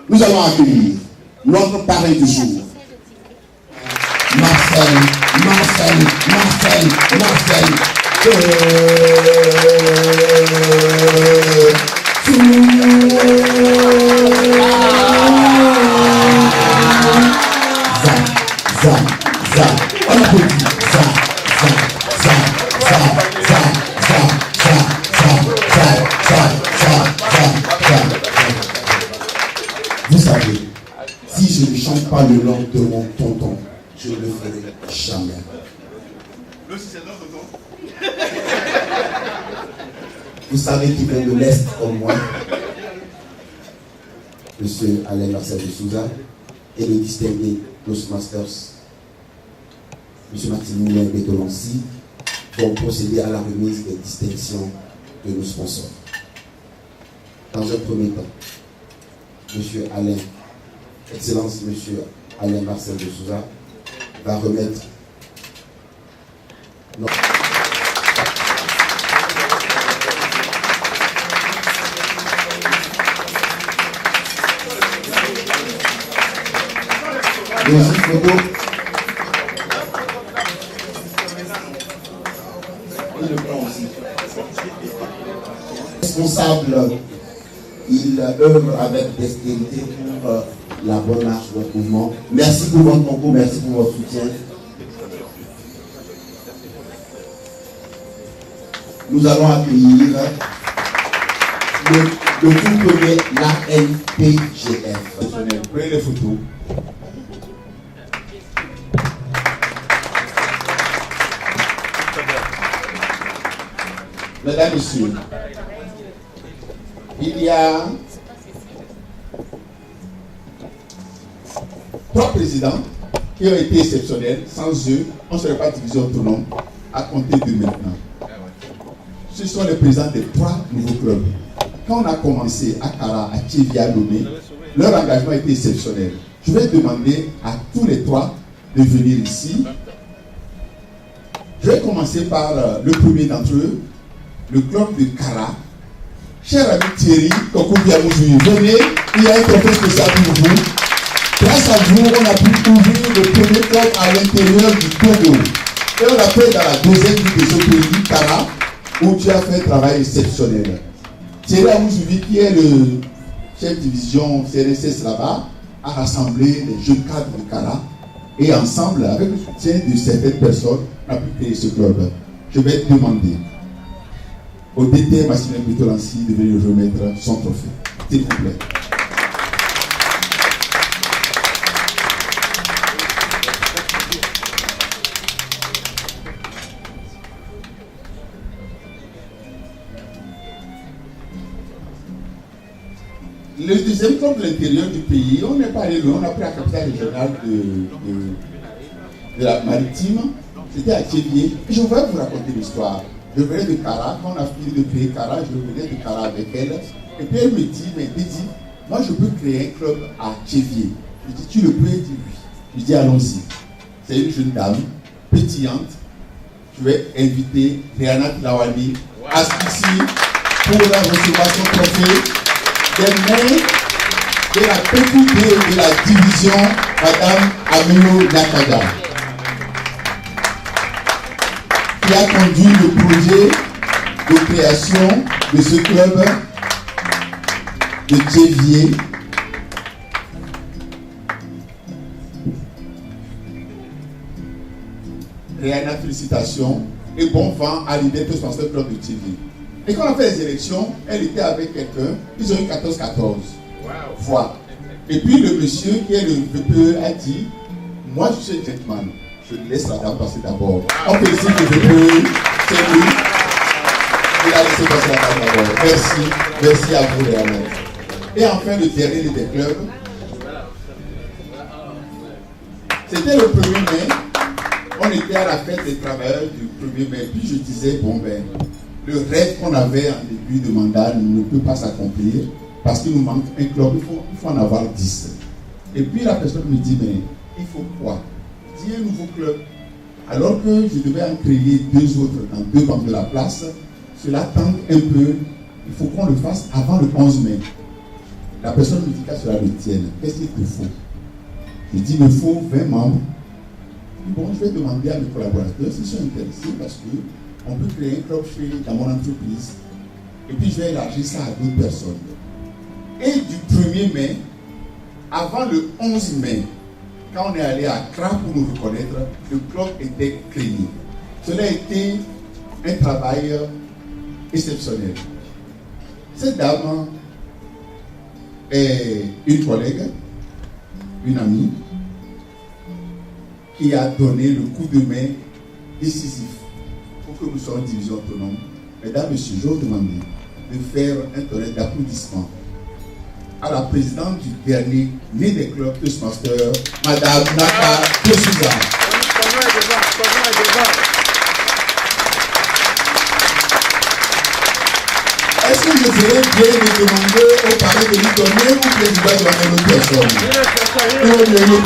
Nous allons accueillir notre parrain du jour. Marcel. On applaudit. Vous savez, si je ne chante pas le nom de mon tonton, je ne le ferai jamais. Vous savez qu'il vient de l'Est comme moi, Monsieur Alain Marcel de Souza, et le distingué Toastmasters, Monsieur Maximilien Bétolancy, vont procéder à la remise des distinctions de nos sponsors. Dans un premier temps, Monsieur Alain, Excellence Monsieur Alain Marcel de Souza, va remettre responsable, il œuvre avec dextérité pour la bonne marche de votre mouvement. Merci pour votre concours, merci pour votre soutien. Nous allons accueillir le tout premier, l'ANPGF. Prenez les photos. Mesdames, Messieurs, il y a 3 présidents qui ont été exceptionnels. Sans eux, on ne serait pas divisé autonome à compter de maintenant. Ce sont les présidents des 3 nouveaux clubs. Quand on a commencé à Kara, à Tchévi, à Lomé, leur engagement était exceptionnel. Je vais demander à tous les 3 de venir ici. Je vais commencer par le premier d'entre eux, le club de Kara. Cher ami Thierry, venez, il y a un trophée spécial pour vous. Grâce à vous, on a pu ouvrir le premier club à l'intérieur du Togo. Et on l'a fait dans la 2e ville de ce pays, Kara, où tu as fait un travail exceptionnel. Thierry Amoussouvi, qui est le chef de division CNSS là-bas, a rassemblé les jeunes cadres de Kara. Et ensemble, avec le soutien de certaines personnes, on a pu créer ce club. Je vais demander au DT Maximilien Bétolancy de venir remettre son trophée. S'il vous plaît. Le deuxième club de l'intérieur du pays, on n'est pas allé loin, on a pris la capitale régionale de la Maritime, c'était à Tchévier. Je voudrais vous raconter l'histoire. Je venais de Kara, quand on a fini de créer Kara, je venais de Kara avec elle. Et puis elle me dit, mais Dédi, moi je peux créer un club à Tchévier. Je dis, tu le peux? Elle dit oui. Je dis, allons-y. C'est une jeune dame, pétillante. Je vais inviter Rihanna Lawani à ici pour la recevoir son trophée des mains de la PQD de la division, Madame Amino Nakada, qui a conduit le projet de création de ce club de Tchévier. Rihanna, félicitations et bon vent à l'idée de ce club de Tchévier. Et quand on a fait les élections, elle était avec quelqu'un, ils ont eu 14-14 fois. Et puis le monsieur qui est le VPE a dit, moi je suis un gentleman, je laisse la dame passer d'abord. On félicite le VPE, c'est lui. Il a laissé passer la dame d'abord. Merci à vous Réalement. Et enfin le dernier des clubs, c'était le 1er mai, on était à la fête des travailleurs du 1er mai, puis je disais, bon ben, le rêve qu'on avait en début de mandat ne peut pas s'accomplir parce qu'il nous manque un club, il faut en avoir 10. Et puis la personne me dit, mais il faut quoi? Il y a un nouveau club. Alors que je devais en créer 2 autres dans 2 banques de la place, cela tente un peu, il faut qu'on le fasse avant le 11 mai. La personne me dit qu'elle sera le tienne. Qu'est-ce qu'il te faut? Je dis, il me faut 20 membres. Bon, je vais demander à mes collaborateurs s'ils sont intéressés parce qu'on peut créer un club dans mon entreprise. Et puis je vais élargir ça à d'autres personnes. Et du 1er mai, avant le 11 mai, quand on est allé à Accra pour nous reconnaître, le club était créé. Cela a été un travail exceptionnel. Cette dame est une collègue, une amie, qui a donné le coup de main décisif pour que nous soyons division autonome. Mesdames, Messieurs, je vous demande de faire un tonnerre d'applaudissements à la présidente du dernier né des clubs Toastmasters, Madame Naka Tosuza. Est-ce que je serais bien de demander au parrain de lui donner ou que je dois demander une autre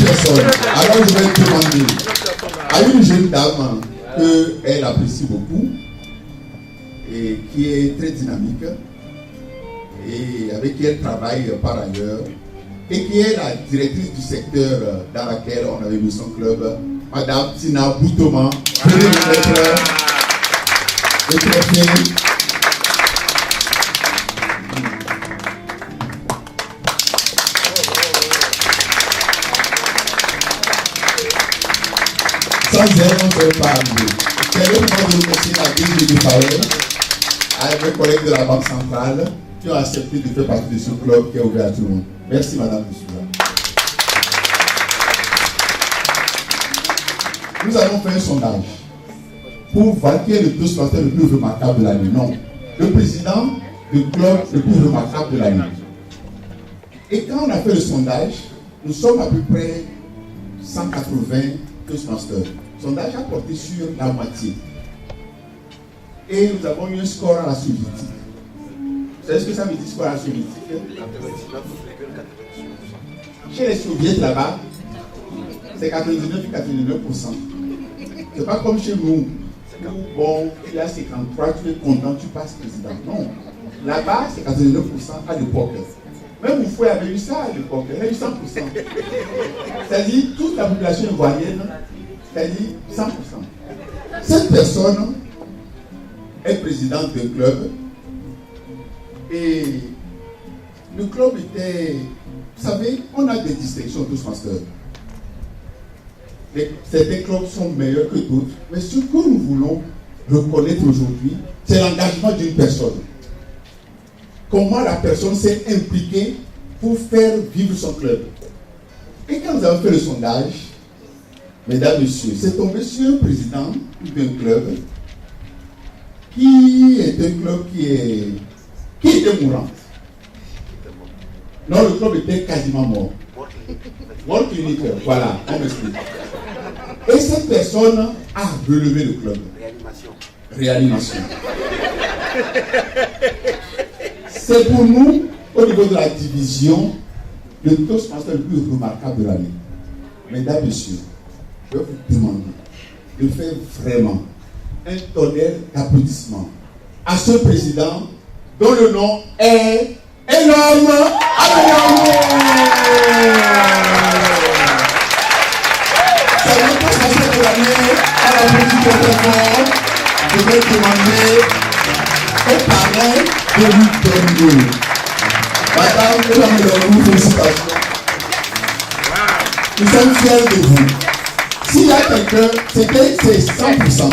personne? Alors je vais demander à une jeune dame qu'elle apprécie beaucoup et qui est très dynamique et avec qui elle travaille par ailleurs et qui est la directrice du secteur dans laquelle on avait mis son club, Madame Tina Boutoma. Veuillez vous mettre le trophée. Sans elle, on ne peut pas arriver. C'est le moment de remercier la ville de Faouel, avec mes collègues de la Banque centrale qui ont accepté de faire partie de ce club qui est ouvert à tout le monde. Merci Madame Toussoula. Nous avons fait un sondage pour voir qui est le Toastmaster le plus remarquable de l'année. Non, le président du club le plus remarquable de l'année. Et quand on a fait le sondage, nous sommes à peu près 180 Toastmasters. Le sondage a porté sur la moitié. Et nous avons eu un score à la soviétique. Vous savez ce que ça veut dire, score à la soviétique? Chez les soviétiques là-bas, c'est 99,99%. C'est pas comme chez nous. Bon, il y a 53, tu es content, tu passes président. Non. Là-bas, c'est 89% à l'époque. Même Oufoué avait eu ça à l'époque, il a eu 100%. C'est-à-dire, toute la population ivoirienne, c'est-à-dire 100%. Cette personne est présidente d'un club et le club était, vous savez, on a des distinctions Toastmasters. Certains clubs sont meilleurs que d'autres, mais ce que nous voulons reconnaître aujourd'hui, c'est l'engagement d'une personne. Comment la personne s'est impliquée pour faire vivre son club. Et quand nous avons fait le sondage, mesdames, messieurs, c'est tombé sur un président d'un club qui est un club qui était mourant. Non, le club était quasiment mort. Mort clinique, voilà, on m'explique. Et cette personne a relevé le club. Réanimation. C'est pour nous, au niveau de la division, le Toastmaster le plus remarquable de l'année. Mesdames, Messieurs, je vais vous demander de faire vraiment un tonnerre d'applaudissements à ce président dont le nom est énorme. C'est le Toastmaster de l'année à la politique très fort. Je vais demander au parrain de lui donner. Madame, nous félicitations. Nous sommes fiers de vous. S'il y a quelqu'un, c'est 100%.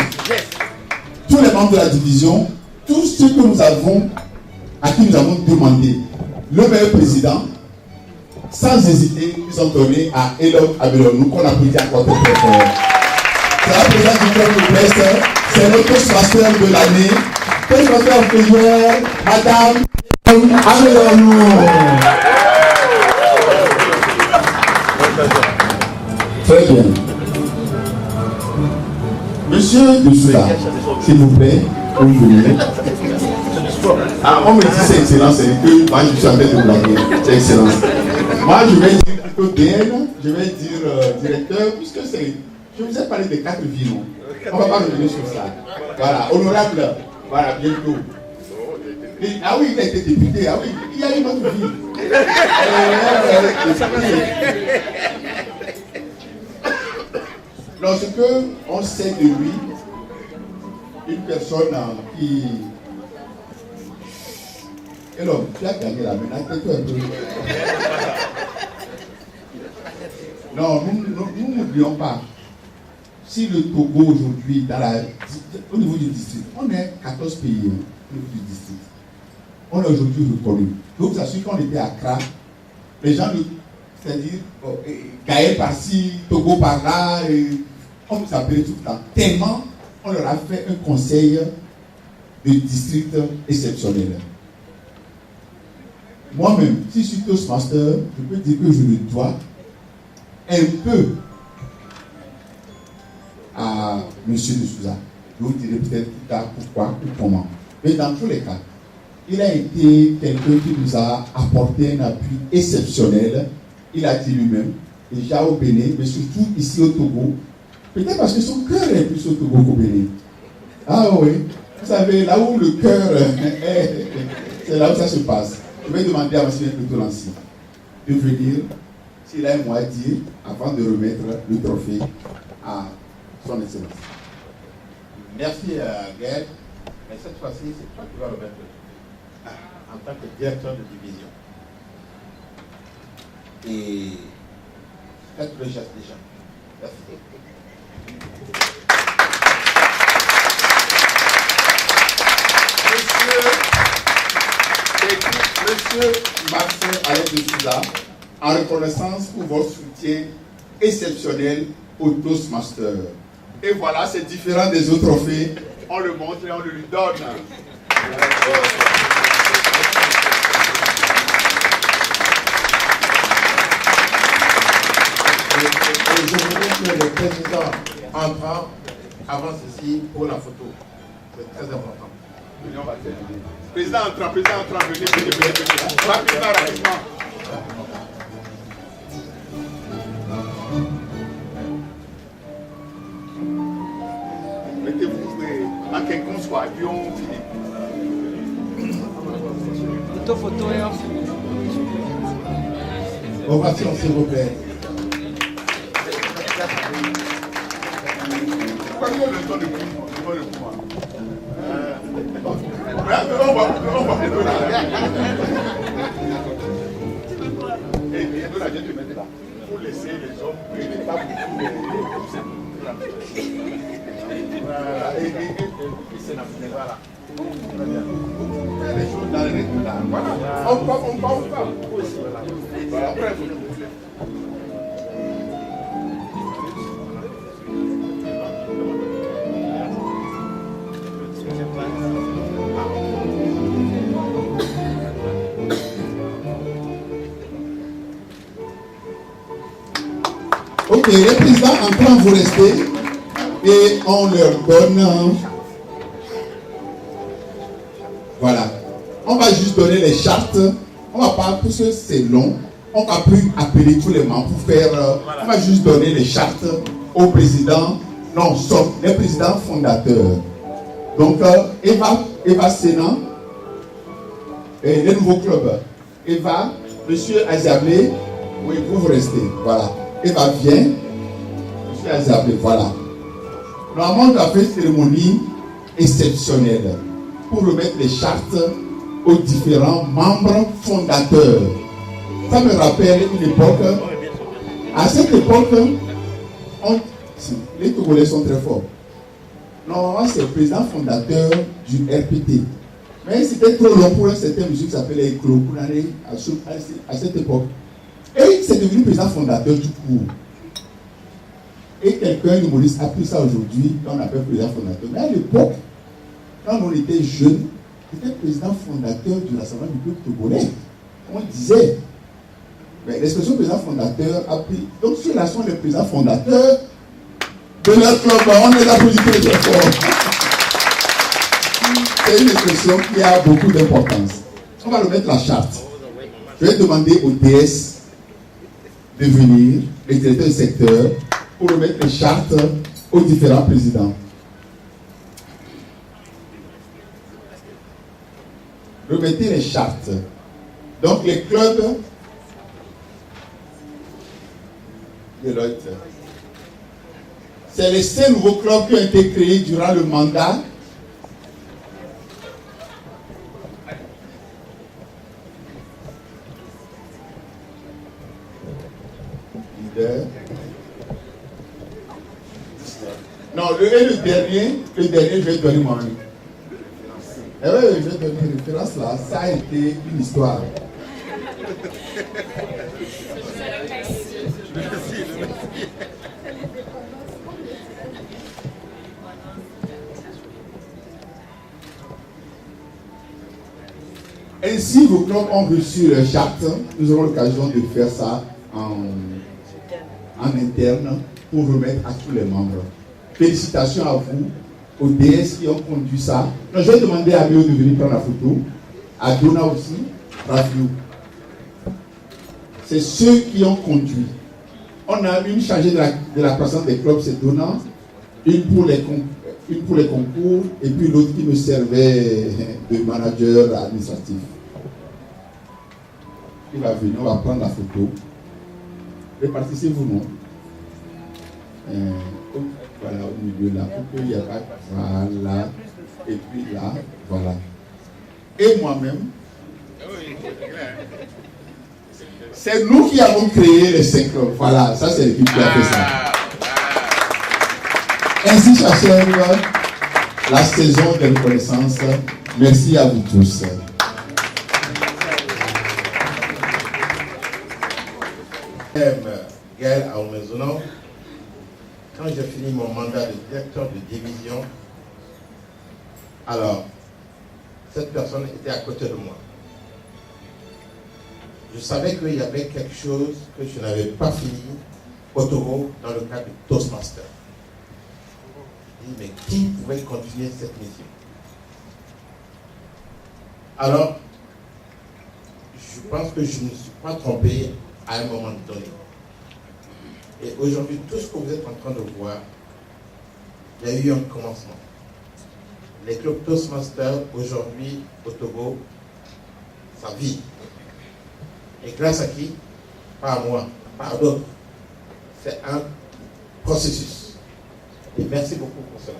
Tous les membres de la division, tous ceux que nous avons, à qui nous avons demandé le meilleur président, sans hésiter, ils ont donné à Elon Abelonou, qu'on applaudit encore très fort. C'est la présidente du club de presse, c'est notre Toastmaster de l'année. Toastmaster of the year, Madame Abelonou. Très bien. Monsieur Toussoula, s'il vous plaît, vous venez. Ah, on me dit c'est excellent, c'est que moi je suis en train de blaguer. C'est excellent. Moi je vais dire ODN, je vais dire directeur, puisque c'est. Je vous ai parlé des 4 vies, non? On ne va pas revenir sur ça. Voilà, honorable, voilà, bientôt. Ah oui, il a été député. Ah oui, il y a une autre vie. Non, ce qu'on sait de lui, une personne qui... Alors, tu as gagné la menace, tais-toi un peu. Non, nous n'oublions pas. Si le Togo aujourd'hui, au niveau du district, on est 14 pays au niveau du district. On est aujourd'hui reconnu. Donc, ça suffit qu'on était à Accra. Les gens, c'est-à-dire, Gaël par-ci, Togo par-là, on nous appelait tout le temps. Tellement, on leur a fait un conseil de district exceptionnel. Moi-même, si je suis Toastmaster, je peux dire que je le dois un peu à M. de Souza. Je vous dirai peut-être plus tard pourquoi ou comment. Mais dans tous les cas, il a été quelqu'un qui nous a apporté un appui exceptionnel. Il a dit lui-même, déjà au Bénin, mais surtout ici au Togo. Peut-être parce que son cœur est plus au Togo qu'au Bénin. Ah oui, vous savez, là où le cœur est, c'est là où ça se passe. Je vais demander à M. Plutôt Lancy de venir, s'il a un mot à dire, avant de remettre le trophée à son excellence. Merci Gaël. Mais cette fois-ci, c'est toi qui vas remettre en tant que directeur de division. Et faites le geste déjà. Merci. Monsieur Martin Alain de Souza, en reconnaissance pour votre soutien exceptionnel au Toastmaster. Et voilà, c'est différent des autres trophées. On le montre et on le lui donne. Et je voudrais que le président entrant avant ceci pour la photo. C'est très important. Président entrant, venez. Rapidement. Mettez-vous à quelqu'un soit, et puis on finit. Photo et off. Ovation, s'il vous plaît. Pourquoi nous le temps de coup? Pour laisser les hommes, il n'est pas beaucoup de voilà. Et c'est la finale. Voilà. Les choses dans les règles là. Voilà. On parle. Voilà. Après, ok, les présidents entrant, vous restez et on leur donne. Voilà. On va juste donner les chartes. On va pas, parce que c'est long, on va plus appeler tous les membres pour faire. On va juste donner les chartes au président, non, sauf les présidents fondateurs. Donc, Eva Sénan, et les nouveaux clubs. Eva, monsieur Azablé, oui, vous restez. Voilà. Eva vient, monsieur Azablé, voilà. Normalement, on a fait une cérémonie exceptionnelle pour remettre les chartes aux différents membres fondateurs. Ça me rappelle une époque. À cette époque, les Togolais sont très forts. Normalement, c'est le président fondateur du RPT. Mais c'était trop long pour un certain monsieur qui s'appelait Eklo à cette époque. Et c'est devenu président fondateur du cours. Et quelqu'un, humoriste, a pris ça aujourd'hui, qu'on appelle président fondateur. Mais à l'époque, quand on était jeunes, c'était président fondateur de l'Assemblée du peuple togolais. On disait. Mais l'expression président fondateur a pris. Donc ceux-là sont les présidents fondateurs de leur club. On les applaudit très fort. C'est une expression qui a beaucoup d'importance. On va remettre la charte. Je vais demander au DS de venir, les directeurs du secteur, pour remettre les chartes aux différents présidents. remettez les chartes. Donc les clubs de Deloitte, c'est les 5 nouveaux clubs qui ont été créés durant le mandat Non, le dernier, je vais donner mon nom. Eh oui, je vais donner une référence là. Ça a été une histoire. Ainsi, vos clubs ont reçu leur charte. Nous aurons l'occasion de faire ça en interne pour remettre à tous les membres. Félicitations à vous, aux DS qui ont conduit ça. Donc, je vais demander à Méo de venir prendre la photo. À Donna aussi, Rafiou. C'est ceux qui ont conduit. On a une chargée de la croissance des clubs, c'est Donna. Une pour les concours et puis l'autre qui me servait de manager administratif. Il va venir, on va prendre la photo. Répartissez-vous, non? Voilà, au milieu là, pour qu'il n'y ait pas. Voilà. Et puis là, voilà. Et moi-même, c'est nous qui avons créé les 5 clubs. Voilà, ça c'est l'équipe qui a fait ça. Ainsi s'achève la saison de reconnaissance. Merci à vous tous. Gaël Aoumezono, quand j'ai fini mon mandat de directeur de division, alors, cette personne était à côté de moi. Je savais qu'il y avait quelque chose que je n'avais pas fini au Togo dans le cadre du Toastmaster. Je dis, mais qui pouvait continuer cette mission? Alors, je pense que je ne me suis pas trompé à un moment donné. Et aujourd'hui, tout ce que vous êtes en train de voir, il y a eu un commencement. Les clubs Toastmasters, aujourd'hui, au Togo, ça vit. Et grâce à qui? Pas à moi, pas à d'autres. C'est un processus. Et merci beaucoup pour cela.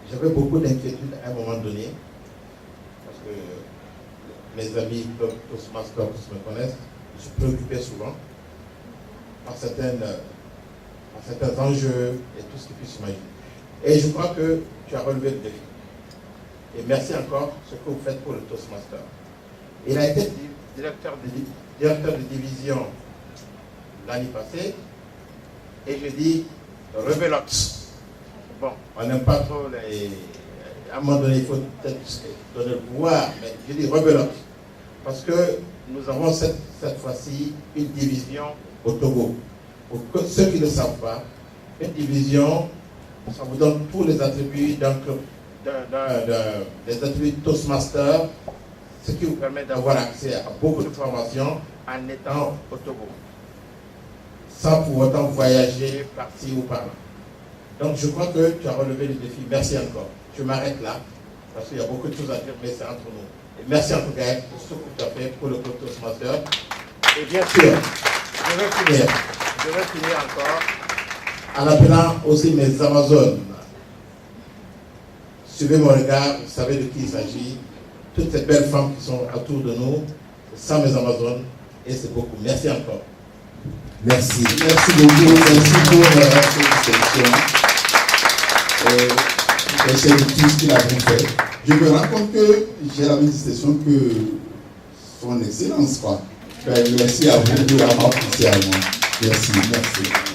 J'avais beaucoup d'inquiétudes à un moment donné, parce que mes amis clubs Toastmasters qui me connaissent, je suis préoccupé souvent par certains enjeux et tout ce qui peut s'imaginer. Et je crois que tu as relevé le défi. Et merci encore ce que vous faites pour le Toastmaster. Il a été directeur de division l'année passée, et je dis rebelote. Bon, on n'aime pas trop les. À un moment donné, il faut peut-être donner le pouvoir, mais je dis rebelote. Parce que nous avons cette fois-ci une division au Togo. Pour ceux qui ne le savent pas, une division, ça vous donne tous les attributs d'un club, des attributs Toastmaster, ce qui vous permet d'avoir accès à beaucoup de formations en étant au Togo, sans pour autant voyager par-ci ou par-là. Donc je crois que tu as relevé le défi. Merci encore. Je m'arrête là, parce qu'il y a beaucoup de choses à dire, mais c'est entre nous. Et merci en tout cas pour ce que tu as fait pour le club Toastmaster. Et bien sûr, je vais finir encore en appelant aussi mes Amazones. Suivez mon regard, vous savez de qui il s'agit. Toutes ces belles femmes qui sont autour de nous, sans mes Amazones, et c'est beaucoup. Merci encore. Merci. Merci beaucoup. Merci pour cette discussion. Et c'est tout ce qu'il a fait. Je me rends compte que j'ai la même distinction que son excellence, quoi. Merci à vous de l'avoir poussé à moi. Merci, merci.